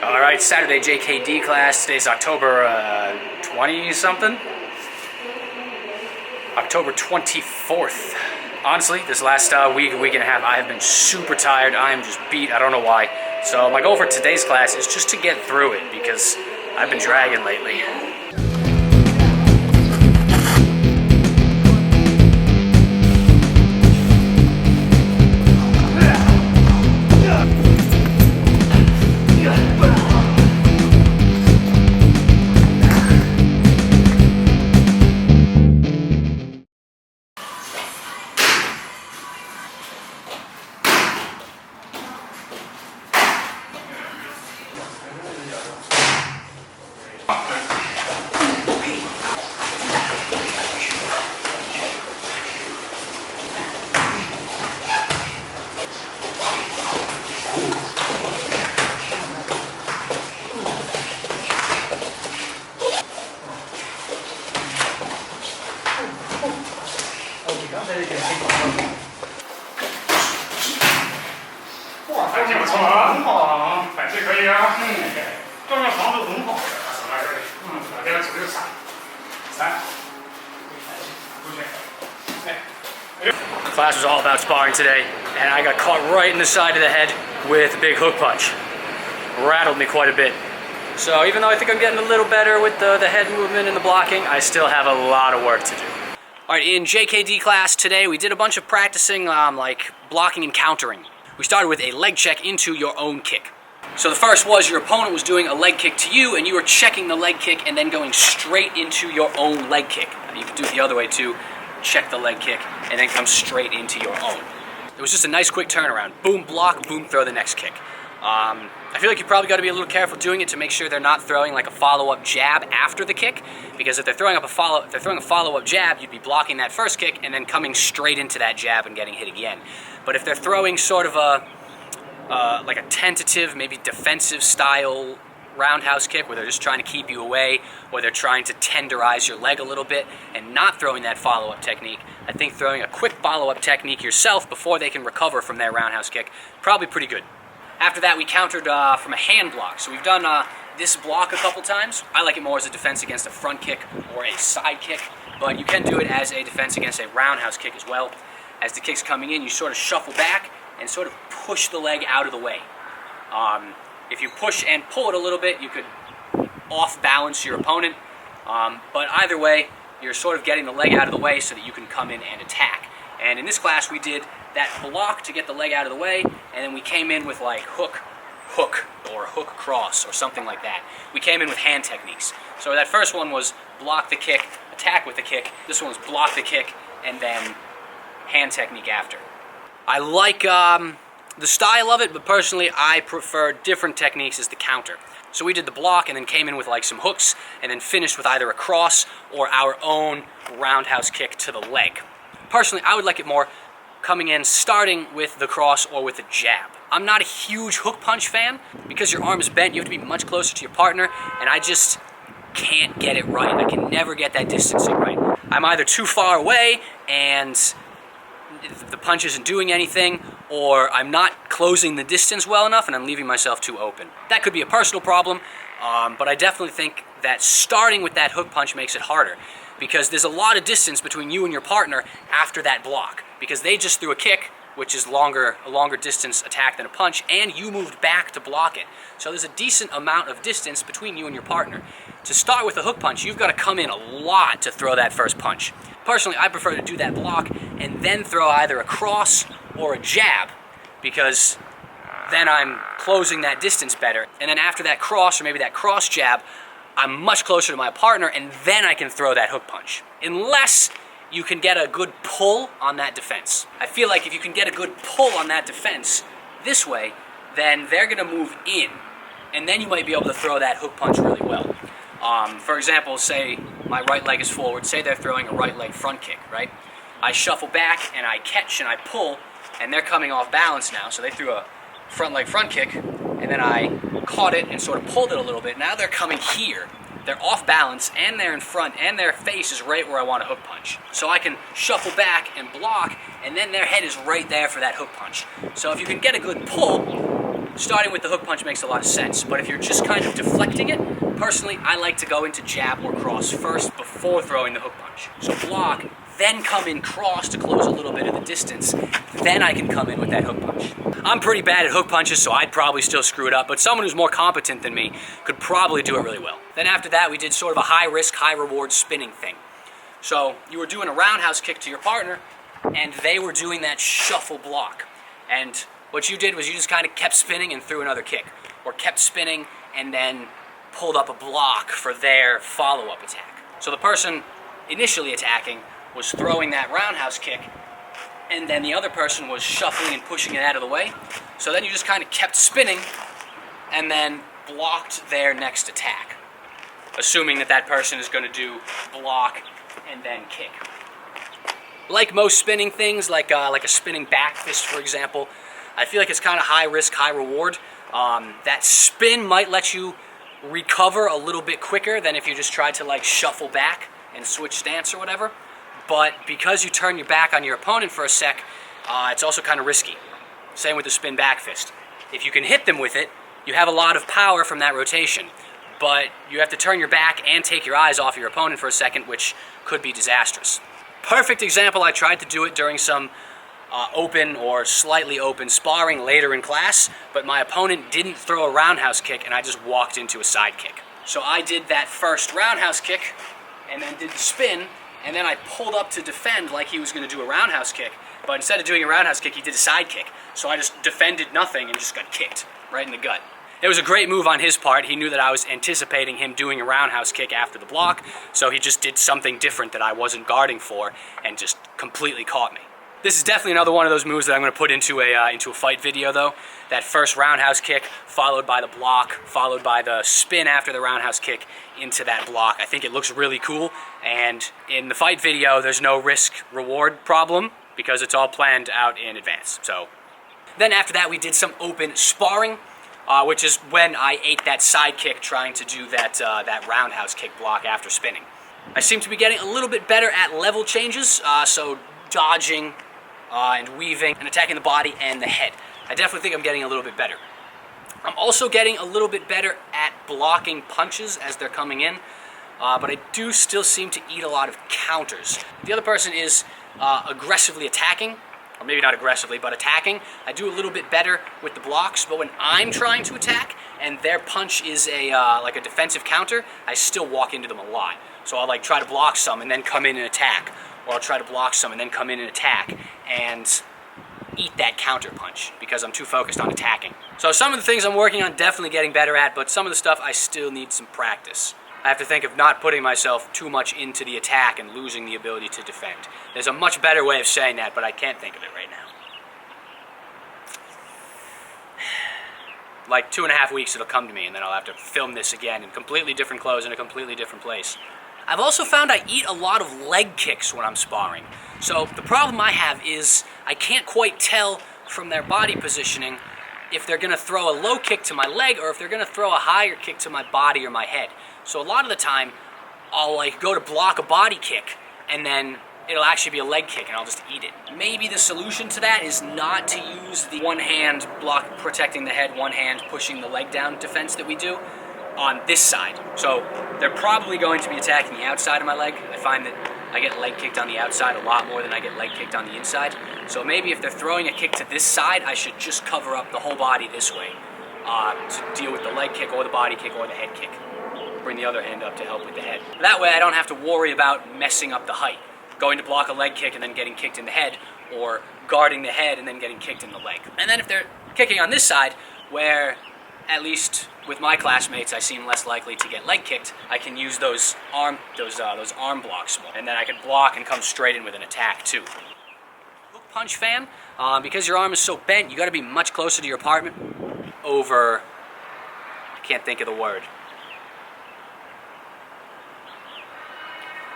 All right, Saturday JKD class. Today's October 20-something? October 24th. Honestly, this last week and a half, I have been super tired. I am just beat. I don't know why. So my goal for today's class is just to get through it because I've been dragging lately. Class was all about sparring today, and I got caught right in the side of the head with a big hook punch. Rattled me quite a bit. So even though I think I'm getting a little better with the head movement and the blocking, I still have a lot of work to do. All right, in JKD class today, we did a bunch of practicing like blocking and countering. We started with a leg check into your own kick. So the first was your opponent was doing a leg kick to you, and you were checking the leg kick and then going straight into your own leg kick. You could do it the other way too. Check the leg kick, and then come straight into your own. It was just a nice quick turnaround. Boom, block, boom, throw the next kick. I feel like you probably got to be a little careful doing it to make sure they're not throwing like a follow-up jab after the kick, because if they're throwing a follow-up jab, you'd be blocking that first kick and then coming straight into that jab and getting hit again. But if they're throwing sort of like a tentative, maybe defensive style roundhouse kick where they're just trying to keep you away, or they're trying to tenderize your leg a little bit and not throwing that follow-up technique, I think throwing a quick follow-up technique yourself before they can recover from their roundhouse kick, probably pretty good. After that, we countered from a hand block. So we've done this block a couple times. I like it more as a defense against a front kick or a side kick, but you can do it as a defense against a roundhouse kick as well. As the kick's coming in, you sort of shuffle back and sort of push the leg out of the way. If you push and pull it a little bit, you could off-balance your opponent. But either way, you're sort of getting the leg out of the way so that you can come in and attack. And in this class, we did that block to get the leg out of the way, and then we came in with like hook, or hook cross, or something like that. We came in with hand techniques. So that first one was block the kick, attack with the kick. This one was block the kick, and then hand technique after. I like the style of it, but personally I prefer different techniques as the counter. So we did the block and then came in with like some hooks and then finished with either a cross or our own roundhouse kick to the leg. Personally, I would like it more coming in starting with the cross or with a jab. I'm not a huge hook punch fan because your arm is bent. You have to be much closer to your partner, and I just can't get it right. I can never get that distancing right. I'm either too far away and the punch isn't doing anything, or I'm not closing the distance well enough and I'm leaving myself too open. That could be a personal problem, but I definitely think that starting with that hook punch makes it harder because there's a lot of distance between you and your partner after that block because they just threw a kick, which is a longer distance attack than a punch, and you moved back to block it. So there's a decent amount of distance between you and your partner. To start with a hook punch, you've got to come in a lot to throw that first punch. Personally, I prefer to do that block and then throw either a cross or a jab because then I'm closing that distance better. And then after that cross or maybe that cross jab, I'm much closer to my partner, and then I can throw that hook punch. Unless you can get a good pull on that defense. I feel like if you can get a good pull on that defense this way, then they're going to move in, and then you might be able to throw that hook punch really well. For example, say my right leg is forward, say they're throwing a right leg front kick, right? I shuffle back and I catch and I pull, and they're coming off balance now, so they threw a front leg front kick, and then I caught it and sort of pulled it a little bit. Now they're coming here. They're off balance, and they're in front, and their face is right where I want to hook punch. So I can shuffle back and block, and then their head is right there for that hook punch. So if you can get a good pull, starting with the hook punch makes a lot of sense, but if you're just kind of deflecting it, personally, I like to go into jab or cross first before throwing the hook punch. So block, then come in cross to close a little bit of the distance, then I can come in with that hook punch. I'm pretty bad at hook punches, so I'd probably still screw it up, but someone who's more competent than me could probably do it really well. Then after that, we did sort of a high risk, high reward spinning thing. So you were doing a roundhouse kick to your partner, and they were doing that shuffle block. And what you did was you just kind of kept spinning and threw another kick, or kept spinning and then pulled up a block for their follow-up attack. So the person initially attacking was throwing that roundhouse kick, and then the other person was shuffling and pushing it out of the way. So then you just kind of kept spinning and then blocked their next attack, assuming that that person is going to do block and then kick. Like most spinning things, like a spinning back fist, for example, I feel like it's kind of high risk, high reward. That spin might let you recover a little bit quicker than if you just tried to like shuffle back and switch stance or whatever. But because you turn your back on your opponent for a sec, it's also kind of risky. Same with the spin back fist. If you can hit them with it, you have a lot of power from that rotation. But you have to turn your back and take your eyes off your opponent for a second, which could be disastrous. Perfect example, I tried to do it during some open or slightly open sparring later in class, but my opponent didn't throw a roundhouse kick and I just walked into a side kick. So I did that first roundhouse kick and then did the spin, and then I pulled up to defend like he was going to do a roundhouse kick, but instead of doing a roundhouse kick, he did a side kick. So I just defended nothing and just got kicked right in the gut. It was a great move on his part. He knew that I was anticipating him doing a roundhouse kick after the block, so he just did something different that I wasn't guarding for and just completely caught me. This is definitely another one of those moves that I'm going to put into a fight video, though. That first roundhouse kick, followed by the block, followed by the spin after the roundhouse kick into that block. I think it looks really cool, and in the fight video, there's no risk-reward problem because it's all planned out in advance. So then after that, we did some open sparring, which is when I ate that side kick trying to do that roundhouse kick block after spinning. I seem to be getting a little bit better at level changes, so dodging and weaving and attacking the body and the head. I definitely think I'm getting a little bit better. I'm also getting a little bit better at blocking punches as they're coming in, but I do still seem to eat a lot of counters. The other person is aggressively attacking, or maybe not aggressively, but attacking. I do a little bit better with the blocks, but when I'm trying to attack and their punch is like a defensive counter, I still walk into them a lot. So I'll like try to block some and then come in and attack, or I'll try to block some and then come in and attack and eat that counter punch because I'm too focused on attacking. So some of the things I'm working on definitely getting better at, but some of the stuff I still need some practice. I have to think of not putting myself too much into the attack and losing the ability to defend. There's a much better way of saying that, but I can't think of it right now. Like 2.5 weeks it'll come to me, and then I'll have to film this again in completely different clothes in a completely different place. I've also found I eat a lot of leg kicks when I'm sparring. So the problem I have is I can't quite tell from their body positioning if they're going to throw a low kick to my leg or if they're going to throw a higher kick to my body or my head. So a lot of the time, I'll like go to block a body kick and then it'll actually be a leg kick and I'll just eat it. Maybe the solution to that is not to use the one hand block protecting the head, one hand pushing the leg down defense that we do on this side. So they're probably going to be attacking the outside of my leg. I find that I get leg kicked on the outside a lot more than I get leg kicked on the inside. So maybe if they're throwing a kick to this side, I should just cover up the whole body this way to deal with the leg kick or the body kick or the head kick. Bring the other hand up to help with the head. That way I don't have to worry about messing up the height. Going to block a leg kick and then getting kicked in the head, or guarding the head and then getting kicked in the leg. And then if they're kicking on this side, where at least with my classmates I seem less likely to get leg kicked, I can use those arm blocks more, and then I can block and come straight in with an attack too. Hook punch fan, because your arm is so bent, you got to be much closer to your opponent over. I can't think of the word.